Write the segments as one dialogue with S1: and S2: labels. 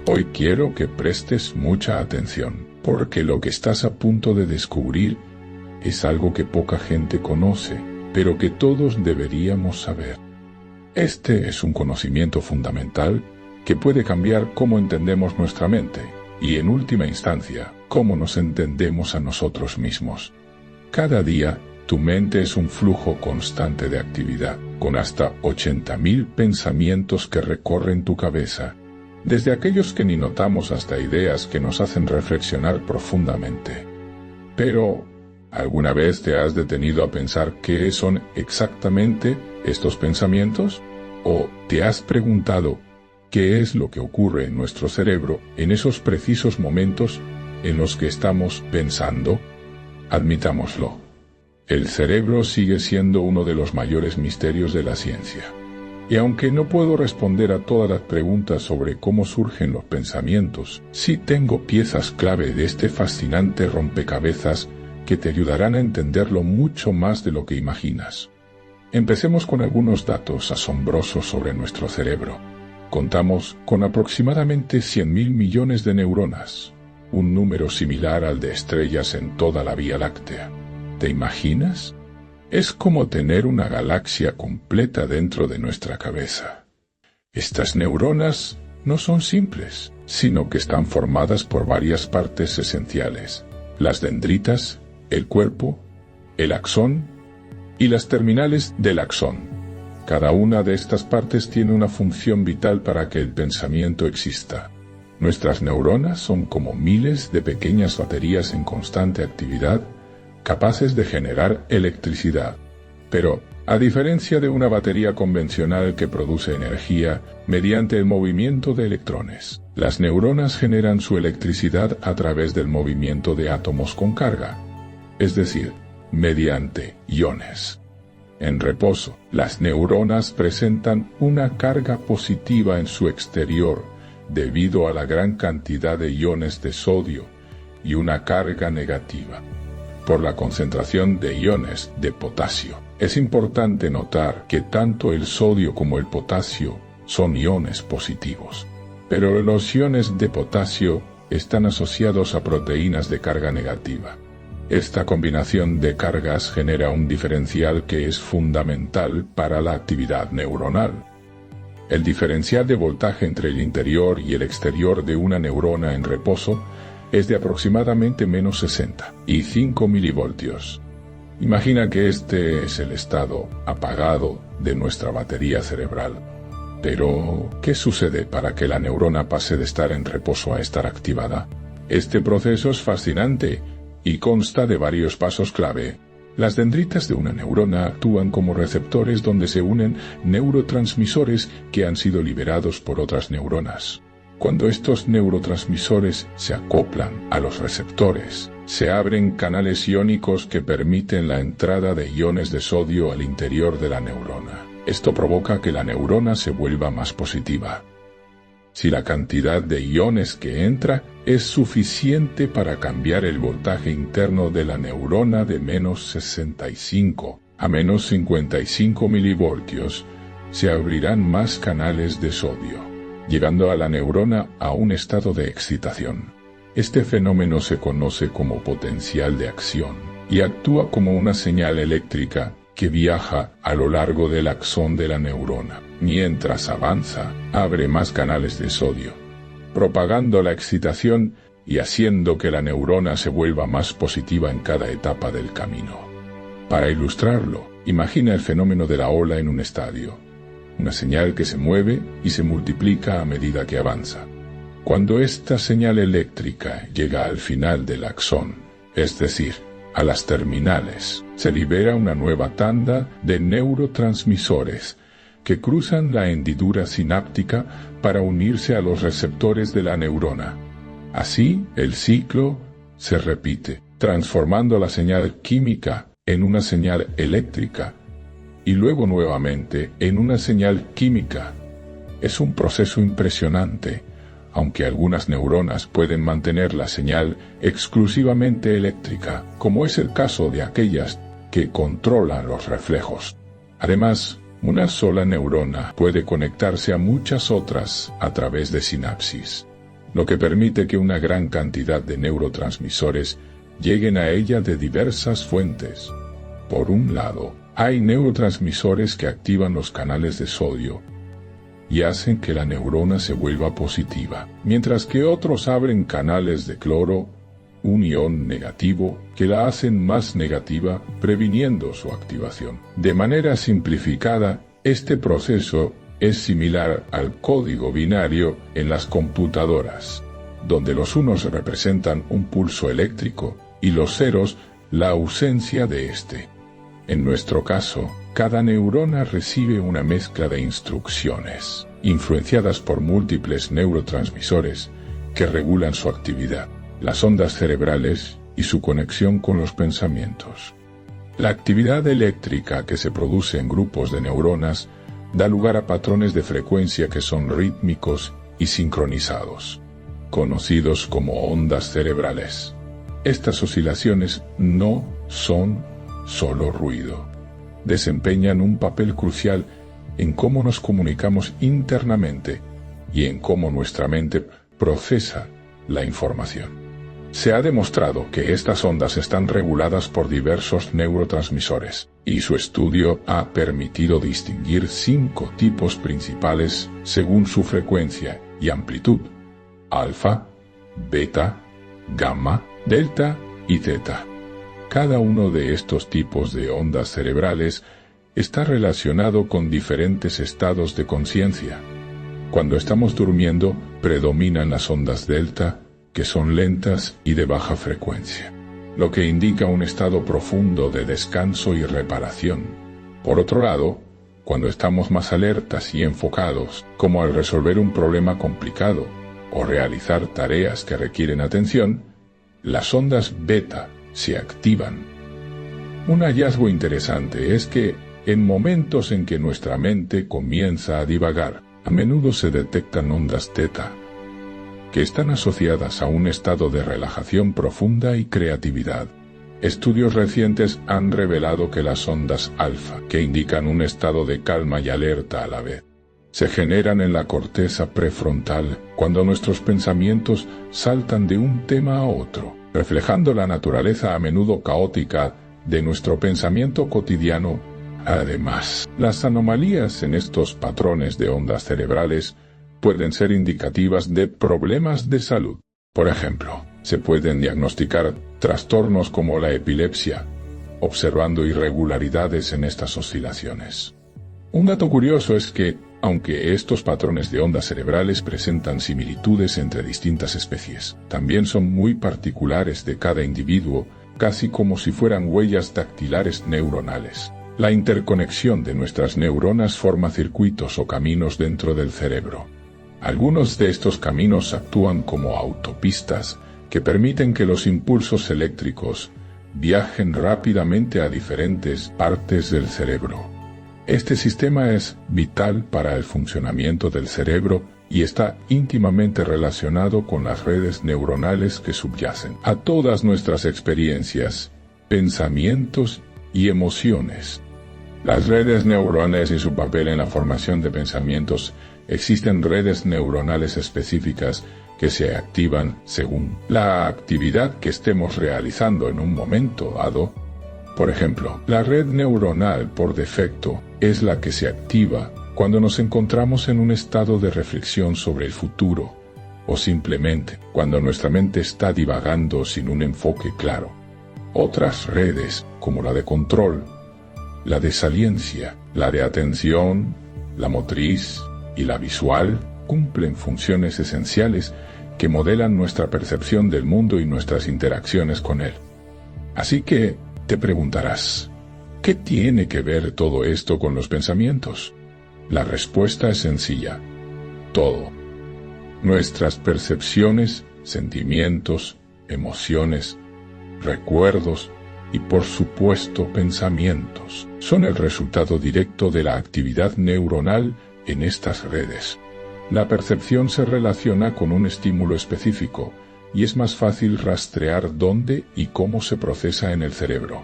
S1: Hoy quiero que prestes mucha atención, porque lo que estás a punto de descubrir es algo que poca gente conoce, pero que todos deberíamos saber. Este es un conocimiento fundamental que puede cambiar cómo entendemos nuestra mente y, en última instancia, cómo nos entendemos a nosotros mismos. Cada día, tu mente es un flujo constante de actividad, con hasta 80.000 pensamientos que recorren tu cabeza, desde aquellos que ni notamos hasta ideas que nos hacen reflexionar profundamente. Pero, ¿alguna vez te has detenido a pensar qué son exactamente estos pensamientos? ¿O te has preguntado qué es lo que ocurre en nuestro cerebro en esos precisos momentos en los que estamos pensando? Admitámoslo. El cerebro sigue siendo uno de los mayores misterios de la ciencia. Y aunque no puedo responder a todas las preguntas sobre cómo surgen los pensamientos, sí tengo piezas clave de este fascinante rompecabezas que te ayudarán a entenderlo mucho más de lo que imaginas. Empecemos con algunos datos asombrosos sobre nuestro cerebro. Contamos con aproximadamente 100.000 millones de neuronas, un número similar al de estrellas en toda la Vía Láctea. ¿Te imaginas? Es como tener una galaxia completa dentro de nuestra cabeza. Estas neuronas no son simples, sino que están formadas por varias partes esenciales: las dendritas, el cuerpo, el axón y las terminales del axón. Cada una de estas partes tiene una función vital para que el pensamiento exista. Nuestras neuronas son como miles de pequeñas baterías en constante actividad, capaces de generar electricidad. Pero, a diferencia de una batería convencional que produce energía mediante el movimiento de electrones, las neuronas generan su electricidad a través del movimiento de átomos con carga, es decir, mediante iones. En reposo, las neuronas presentan una carga positiva en su exterior debido a la gran cantidad de iones de sodio y una carga negativa por la concentración de iones de potasio. Es importante notar que tanto el sodio como el potasio son iones positivos, pero los iones de potasio están asociados a proteínas de carga negativa. Esta combinación de cargas genera un diferencial que es fundamental para la actividad neuronal. El diferencial de voltaje entre el interior y el exterior de una neurona en reposo es de aproximadamente menos 65 milivoltios. Imagina que este es el estado apagado de nuestra batería cerebral. Pero, ¿qué sucede para que la neurona pase de estar en reposo a estar activada? Este proceso es fascinante y consta de varios pasos clave. Las dendritas de una neurona actúan como receptores donde se unen neurotransmisores que han sido liberados por otras neuronas. Cuando estos neurotransmisores se acoplan a los receptores, se abren canales iónicos que permiten la entrada de iones de sodio al interior de la neurona. Esto provoca que la neurona se vuelva más positiva. Si la cantidad de iones que entra es suficiente para cambiar el voltaje interno de la neurona de menos 65 a menos 55 milivoltios, se abrirán más canales de sodio, llegando a la neurona a un estado de excitación. Este fenómeno se conoce como potencial de acción y actúa como una señal eléctrica que viaja a lo largo del axón de la neurona. Mientras avanza, abre más canales de sodio, propagando la excitación y haciendo que la neurona se vuelva más positiva en cada etapa del camino. Para ilustrarlo, imagina el fenómeno de la ola en un estadio. Una señal que se mueve y se multiplica a medida que avanza. Cuando esta señal eléctrica llega al final del axón, es decir, a las terminales, se libera una nueva tanda de neurotransmisores que cruzan la hendidura sináptica para unirse a los receptores de la neurona. Así, el ciclo se repite, transformando la señal química en una señal eléctrica, y luego nuevamente en una señal química. Es un proceso impresionante, aunque algunas neuronas pueden mantener la señal exclusivamente eléctrica, como es el caso de aquellas que controlan los reflejos. Además, una sola neurona puede conectarse a muchas otras a través de sinapsis. lo que permite que una gran cantidad de neurotransmisores lleguen a ella de diversas fuentes. Por un lado, hay neurotransmisores que activan los canales de sodio y hacen que la neurona se vuelva positiva, mientras que otros abren canales de cloro, un ion negativo, que la hacen más negativa, previniendo su activación. De manera simplificada, este proceso es similar al código binario en las computadoras, donde los unos representan un pulso eléctrico y los ceros la ausencia de este. En nuestro caso, cada neurona recibe una mezcla de instrucciones, influenciadas por múltiples neurotransmisores que regulan su actividad, las ondas cerebrales y su conexión con los pensamientos. La actividad eléctrica que se produce en grupos de neuronas da lugar a patrones de frecuencia que son rítmicos y sincronizados, conocidos como ondas cerebrales. Estas oscilaciones no son solo ruido. Desempeñan un papel crucial en cómo nos comunicamos internamente y en cómo nuestra mente procesa la información. Se ha demostrado que estas ondas están reguladas por diversos neurotransmisores, y su estudio ha permitido distinguir 5 tipos principales según su frecuencia y amplitud: alfa, beta, gamma, delta y teta. Cada uno de estos tipos de ondas cerebrales está relacionado con diferentes estados de conciencia. Cuando estamos durmiendo, predominan las ondas delta, que son lentas y de baja frecuencia, lo que indica un estado profundo de descanso y reparación. Por otro lado, cuando estamos más alertas y enfocados, como al resolver un problema complicado o realizar tareas que requieren atención, las ondas beta se activan. Un hallazgo interesante es que, en momentos en que nuestra mente comienza a divagar, a menudo se detectan ondas teta, que están asociadas a un estado de relajación profunda y creatividad. Estudios recientes han revelado que las ondas alfa, que indican un estado de calma y alerta a la vez, se generan en la corteza prefrontal cuando nuestros pensamientos saltan de un tema a otro, reflejando la naturaleza a menudo caótica de nuestro pensamiento cotidiano. Además, las anomalías en estos patrones de ondas cerebrales pueden ser indicativas de problemas de salud. Por ejemplo, se pueden diagnosticar trastornos como la epilepsia, observando irregularidades en estas oscilaciones. Un dato curioso es que, aunque estos patrones de ondas cerebrales presentan similitudes entre distintas especies, también son muy particulares de cada individuo, casi como si fueran huellas dactilares neuronales. La interconexión de nuestras neuronas forma circuitos o caminos dentro del cerebro. Algunos de estos caminos actúan como autopistas que permiten que los impulsos eléctricos viajen rápidamente a diferentes partes del cerebro. Este sistema es vital para el funcionamiento del cerebro y está íntimamente relacionado con las redes neuronales que subyacen a todas nuestras experiencias, pensamientos y emociones. Las redes neuronales y su papel en la formación de pensamientos. Existen redes neuronales específicas que se activan según la actividad que estemos realizando en un momento dado. Por ejemplo, la red neuronal por defecto es la que se activa cuando nos encontramos en un estado de reflexión sobre el futuro, o simplemente cuando nuestra mente está divagando sin un enfoque claro. Otras redes, como la de control, la de saliencia, la de atención, la motriz y la visual, cumplen funciones esenciales que modelan nuestra percepción del mundo y nuestras interacciones con él. Así que, te preguntarás, ¿qué tiene que ver todo esto con los pensamientos? La respuesta es sencilla: todo. Nuestras percepciones, sentimientos, emociones, recuerdos y por supuesto pensamientos son el resultado directo de la actividad neuronal en estas redes. La percepción se relaciona con un estímulo específico y es más fácil rastrear dónde y cómo se procesa en el cerebro.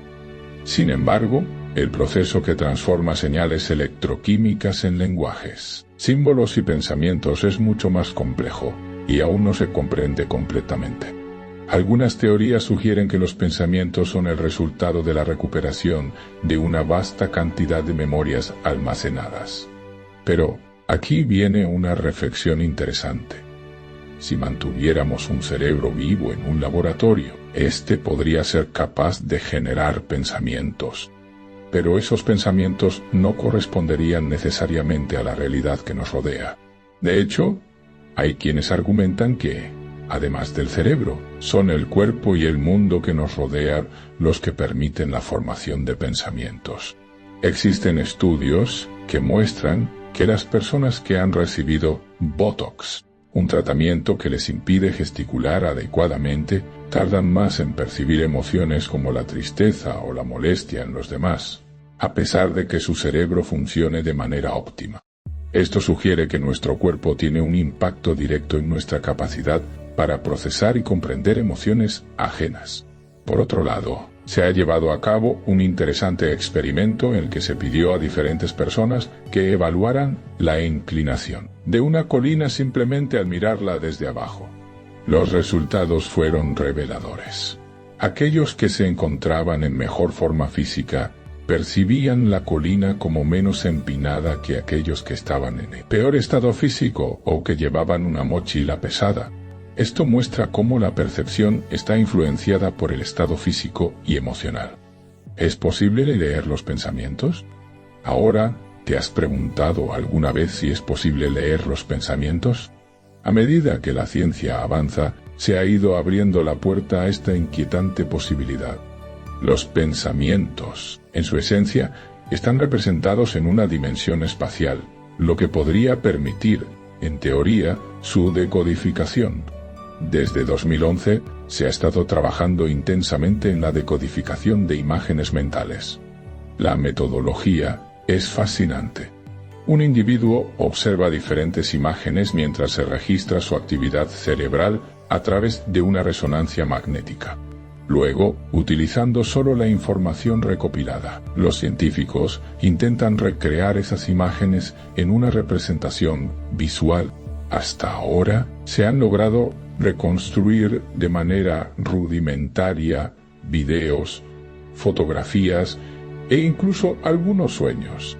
S1: Sin embargo, el proceso que transforma señales electroquímicas en lenguajes, símbolos y pensamientos es mucho más complejo. y aún no se comprende completamente. Algunas teorías sugieren que los pensamientos son el resultado de la recuperación de una vasta cantidad de memorias almacenadas. Pero aquí viene una reflexión interesante. Si mantuviéramos un cerebro vivo en un laboratorio, este podría ser capaz de generar pensamientos. Pero esos pensamientos no corresponderían necesariamente a la realidad que nos rodea. De hecho, hay quienes argumentan que, además del cerebro, son el cuerpo y el mundo que nos rodea los que permiten la formación de pensamientos. Existen estudios que muestran que las personas que han recibido Botox, un tratamiento que les impide gesticular adecuadamente, tardan más en percibir emociones como la tristeza o la molestia en los demás, a pesar de que su cerebro funcione de manera óptima. Esto sugiere que nuestro cuerpo tiene un impacto directo en nuestra capacidad para procesar y comprender emociones ajenas. Por otro lado, se ha llevado a cabo un interesante experimento en el que se pidió a diferentes personas que evaluaran la inclinación de una colina simplemente al mirarla desde abajo. Los resultados fueron reveladores. Aquellos que se encontraban en mejor forma física percibían la colina como menos empinada que aquellos que estaban en el peor estado físico o que llevaban una mochila pesada. Esto muestra cómo la percepción está influenciada por el estado físico y emocional. ¿Es posible leer los pensamientos? Ahora, ¿te has preguntado alguna vez si es posible leer los pensamientos? A medida que la ciencia avanza, se ha ido abriendo la puerta a esta inquietante posibilidad. Los pensamientos, en su esencia, están representados en una dimensión espacial, lo que podría permitir, en teoría, su decodificación. Desde 2011, se ha estado trabajando intensamente en la decodificación de imágenes mentales. La metodología es fascinante. Un individuo observa diferentes imágenes mientras se registra su actividad cerebral a través de una resonancia magnética. Luego, utilizando solo la información recopilada, los científicos intentan recrear esas imágenes en una representación visual. Hasta ahora, se han logrado reconstruir de manera rudimentaria videos, fotografías e incluso algunos sueños,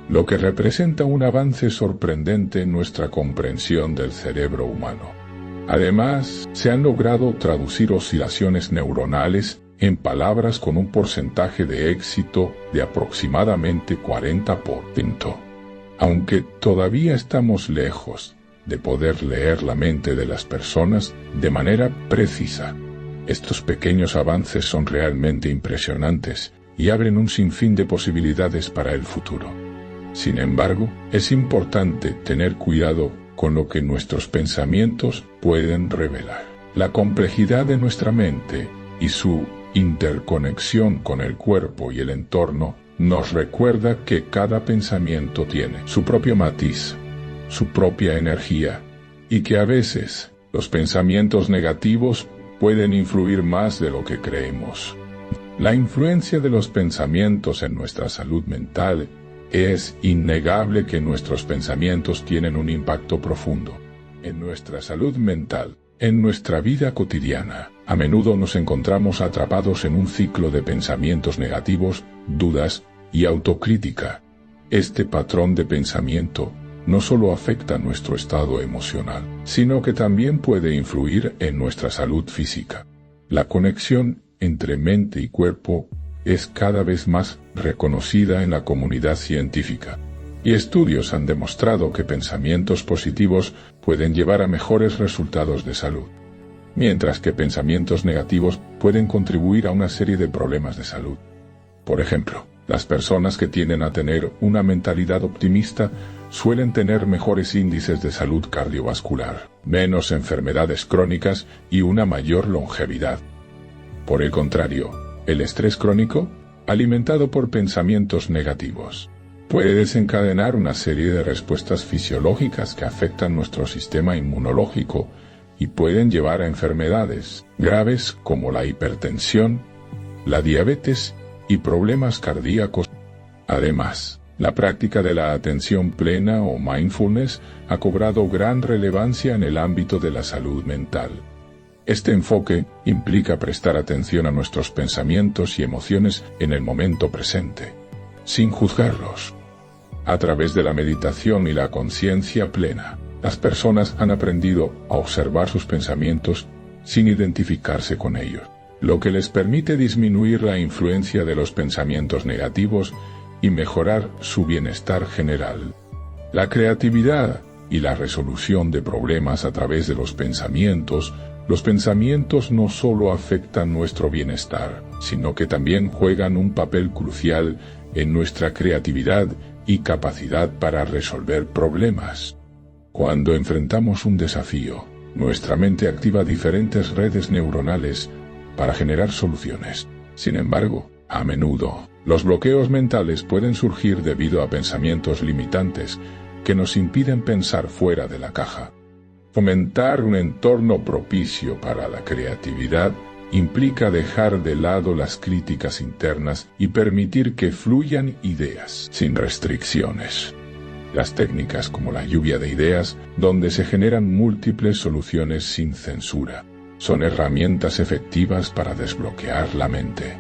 S1: lo que representa un avance sorprendente en nuestra comprensión del cerebro humano. Además, se han logrado traducir oscilaciones neuronales en palabras con un porcentaje de éxito de aproximadamente 40%. Aunque todavía estamos lejos de poder leer la mente de las personas de manera precisa, estos pequeños avances son realmente impresionantes y abren un sinfín de posibilidades para el futuro. Sin embargo, es importante tener cuidado con lo que nuestros pensamientos pueden revelar. La complejidad de nuestra mente y su interconexión con el cuerpo y el entorno nos recuerda que cada pensamiento tiene su propio matiz, su propia energía, y que a veces los pensamientos negativos pueden influir más de lo que creemos. La influencia de los pensamientos en nuestra salud mental es innegable que nuestros pensamientos tienen un impacto profundo en nuestra salud mental. En nuestra vida cotidiana, a menudo nos encontramos atrapados en un ciclo de pensamientos negativos, dudas y autocrítica. Este patrón de pensamiento no solo afecta nuestro estado emocional, sino que también puede influir en nuestra salud física. La conexión entre mente y cuerpo es cada vez más reconocida en la comunidad científica, y estudios han demostrado que pensamientos positivos pueden llevar a mejores resultados de salud, mientras que pensamientos negativos pueden contribuir a una serie de problemas de salud. Por ejemplo, las personas que tienden a tener una mentalidad optimista suelen tener mejores índices de salud cardiovascular, menos enfermedades crónicas y una mayor longevidad. Por el contrario, el estrés crónico, alimentado por pensamientos negativos, puede desencadenar una serie de respuestas fisiológicas que afectan nuestro sistema inmunológico y pueden llevar a enfermedades graves como la hipertensión, la diabetes y problemas cardíacos. Además, La práctica de la atención plena o mindfulness ha cobrado gran relevancia en el ámbito de la salud mental. Este enfoque implica prestar atención a nuestros pensamientos y emociones en el momento presente, sin juzgarlos. A través de la meditación y la conciencia plena, las personas han aprendido a observar sus pensamientos sin identificarse con ellos, lo que les permite disminuir la influencia de los pensamientos negativos y mejorar su bienestar general. La creatividad y la resolución de problemas a través de los pensamientos no solo afectan nuestro bienestar, sino que también juegan un papel crucial en nuestra creatividad y capacidad para resolver problemas. Cuando enfrentamos un desafío, nuestra mente activa diferentes redes neuronales para generar soluciones. Sin embargo, a menudo, los bloqueos mentales pueden surgir debido a pensamientos limitantes que nos impiden pensar fuera de la caja. Fomentar un entorno propicio para la creatividad implica dejar de lado las críticas internas y permitir que fluyan ideas sin restricciones. Las técnicas como la lluvia de ideas, donde se generan múltiples soluciones sin censura, son herramientas efectivas para desbloquear la mente.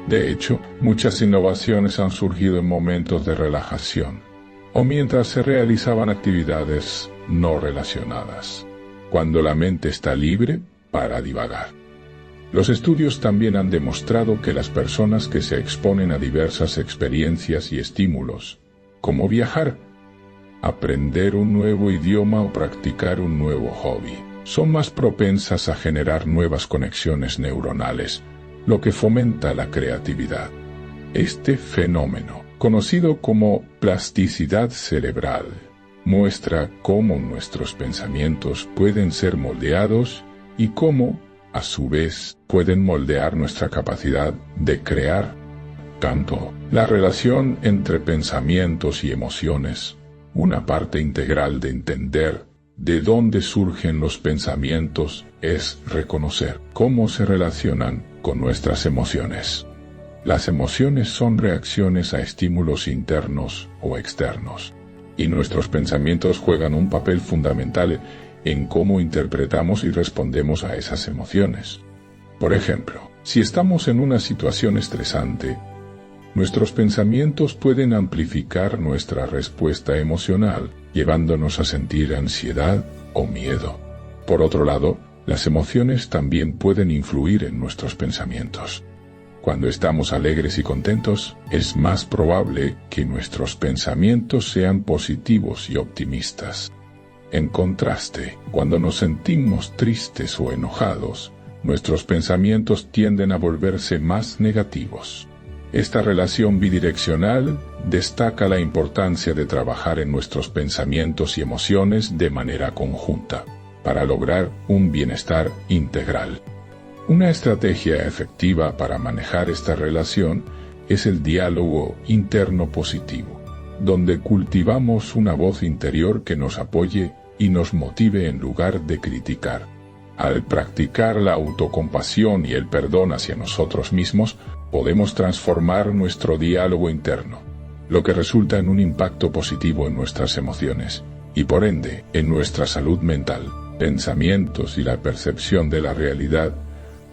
S1: De hecho, muchas innovaciones han surgido en momentos de relajación, o mientras se realizaban actividades no relacionadas, cuando la mente está libre para divagar. Los estudios también han demostrado que las personas que se exponen a diversas experiencias y estímulos, como viajar, aprender un nuevo idioma o practicar un nuevo hobby, son más propensas a generar nuevas conexiones neuronales, lo que fomenta la creatividad. Este fenómeno, conocido como plasticidad cerebral, muestra cómo nuestros pensamientos pueden ser moldeados y cómo, a su vez, pueden moldear nuestra capacidad de crear. Tanto, la relación entre pensamientos y emociones, una parte integral de entender de dónde surgen los pensamientos, es reconocer cómo se relacionan con nuestras emociones. Las emociones son reacciones a estímulos internos o externos, y nuestros pensamientos juegan un papel fundamental en cómo interpretamos y respondemos a esas emociones. Por ejemplo, si estamos en una situación estresante, nuestros pensamientos pueden amplificar nuestra respuesta emocional, llevándonos a sentir ansiedad o miedo. Por otro lado, las emociones también pueden influir en nuestros pensamientos. Cuando estamos alegres y contentos, es más probable que nuestros pensamientos sean positivos y optimistas. En contraste, cuando nos sentimos tristes o enojados, nuestros pensamientos tienden a volverse más negativos. Esta relación bidireccional destaca la importancia de trabajar en nuestros pensamientos y emociones de manera conjunta, para lograr un bienestar integral. Una estrategia efectiva para manejar esta relación es el diálogo interno positivo, donde cultivamos una voz interior que nos apoye y nos motive en lugar de criticar. Al practicar la autocompasión y el perdón hacia nosotros mismos, podemos transformar nuestro diálogo interno, lo que resulta en un impacto positivo en nuestras emociones, y por ende, en nuestra salud mental, pensamientos y la percepción de la realidad.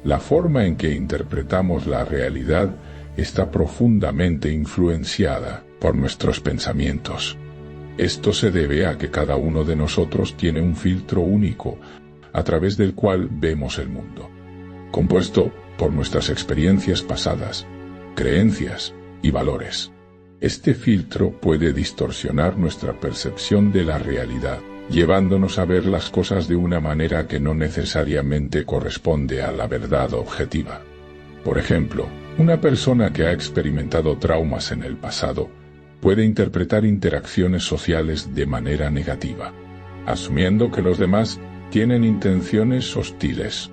S1: La forma en que interpretamos la realidad está profundamente influenciada por nuestros pensamientos. Esto se debe a que cada uno de nosotros tiene un filtro único, a través del cual vemos el mundo, compuesto por nuestras experiencias pasadas, creencias y valores. Este filtro puede distorsionar nuestra percepción de la realidad, llevándonos a ver las cosas de una manera que no necesariamente corresponde a la verdad objetiva. Por ejemplo, una persona que ha experimentado traumas en el pasado puede interpretar interacciones sociales de manera negativa, asumiendo que los demás tienen intenciones hostiles.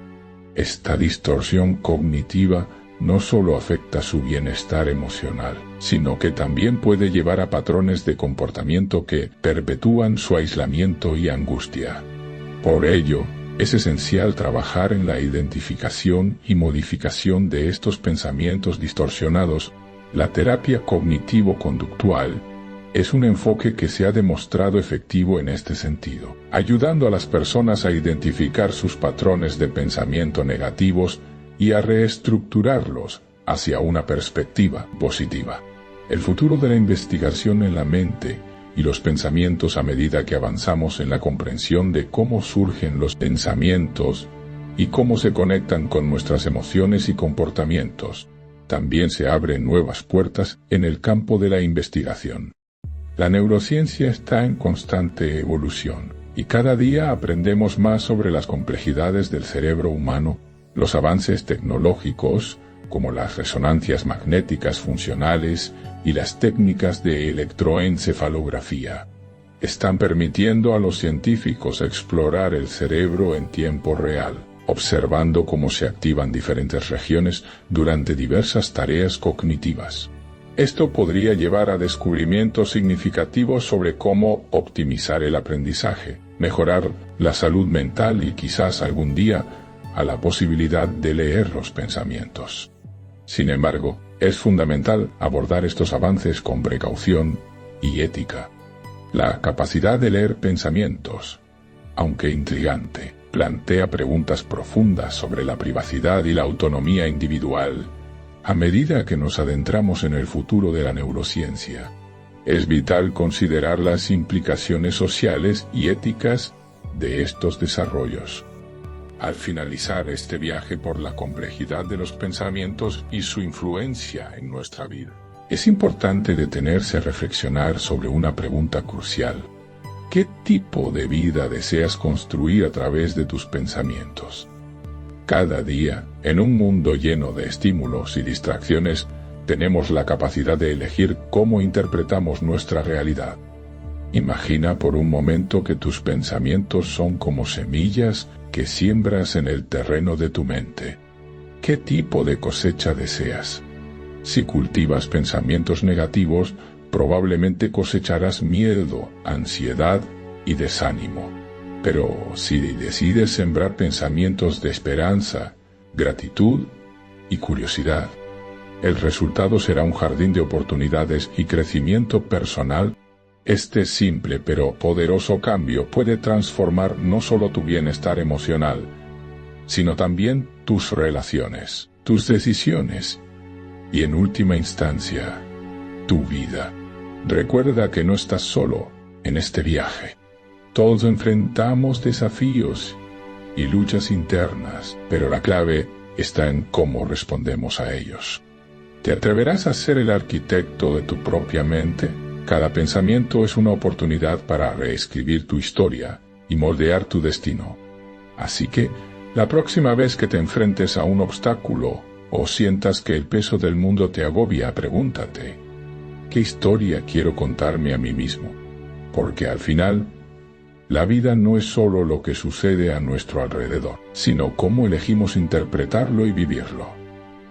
S1: Esta distorsión cognitiva no solo afecta su bienestar emocional, sino que también puede llevar a patrones de comportamiento que perpetúan su aislamiento y angustia. Por ello, es esencial trabajar en la identificación y modificación de estos pensamientos distorsionados. La terapia cognitivo-conductual Es un enfoque que se ha demostrado efectivo en este sentido, ayudando a las personas a identificar sus patrones de pensamiento negativos y a reestructurarlos hacia una perspectiva positiva. El futuro de la investigación en la mente y los pensamientos a medida que avanzamos en la comprensión de cómo surgen los pensamientos y cómo se conectan con nuestras emociones y comportamientos. También se abren nuevas puertas en el campo de la investigación. La neurociencia está en constante evolución, y cada día aprendemos más sobre las complejidades del cerebro humano. Los avances tecnológicos, como las resonancias magnéticas funcionales y las técnicas de electroencefalografía, están permitiendo a los científicos explorar el cerebro en tiempo real, observando cómo se activan diferentes regiones durante diversas tareas cognitivas. Esto podría llevar a descubrimientos significativos sobre cómo optimizar el aprendizaje, mejorar la salud mental y quizás algún día a la posibilidad de leer los pensamientos. Sin embargo, es fundamental abordar estos avances con precaución y ética. La capacidad de leer pensamientos, aunque intrigante, plantea preguntas profundas sobre la privacidad y la autonomía individual. A medida que nos adentramos en el futuro de la neurociencia, es vital considerar las implicaciones sociales y éticas de estos desarrollos. Al finalizar este viaje por la complejidad de los pensamientos y su influencia en nuestra vida, es importante detenerse a reflexionar sobre una pregunta crucial. ¿Qué tipo de vida deseas construir a través de tus pensamientos? Cada día, en un mundo lleno de estímulos y distracciones, tenemos la capacidad de elegir cómo interpretamos nuestra realidad. Imagina por un momento que tus pensamientos son como semillas que siembras en el terreno de tu mente. ¿Qué tipo de cosecha deseas? Si cultivas pensamientos negativos, probablemente cosecharás miedo, ansiedad y desánimo. Pero si decides sembrar pensamientos de esperanza, gratitud y curiosidad, el resultado será un jardín de oportunidades y crecimiento personal. Este simple pero poderoso cambio puede transformar no solo tu bienestar emocional, sino también tus relaciones, tus decisiones y, en última instancia, tu vida. Recuerda que no estás solo en este viaje. Todos enfrentamos desafíos y luchas internas, pero la clave está en cómo respondemos a ellos. ¿Te atreverás a ser el arquitecto de tu propia mente? Cada pensamiento es una oportunidad para reescribir tu historia y moldear tu destino. Así que, la próxima vez que te enfrentes a un obstáculo o sientas que el peso del mundo te agobia, pregúntate, ¿qué historia quiero contarme a mí mismo? Porque al final, la vida no es solo lo que sucede a nuestro alrededor, sino cómo elegimos interpretarlo y vivirlo.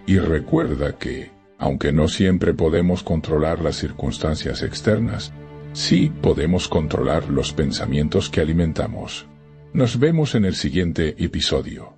S1: Y recuerda que, aunque no siempre podemos controlar las circunstancias externas, sí podemos controlar los pensamientos que alimentamos. Nos vemos en el siguiente episodio.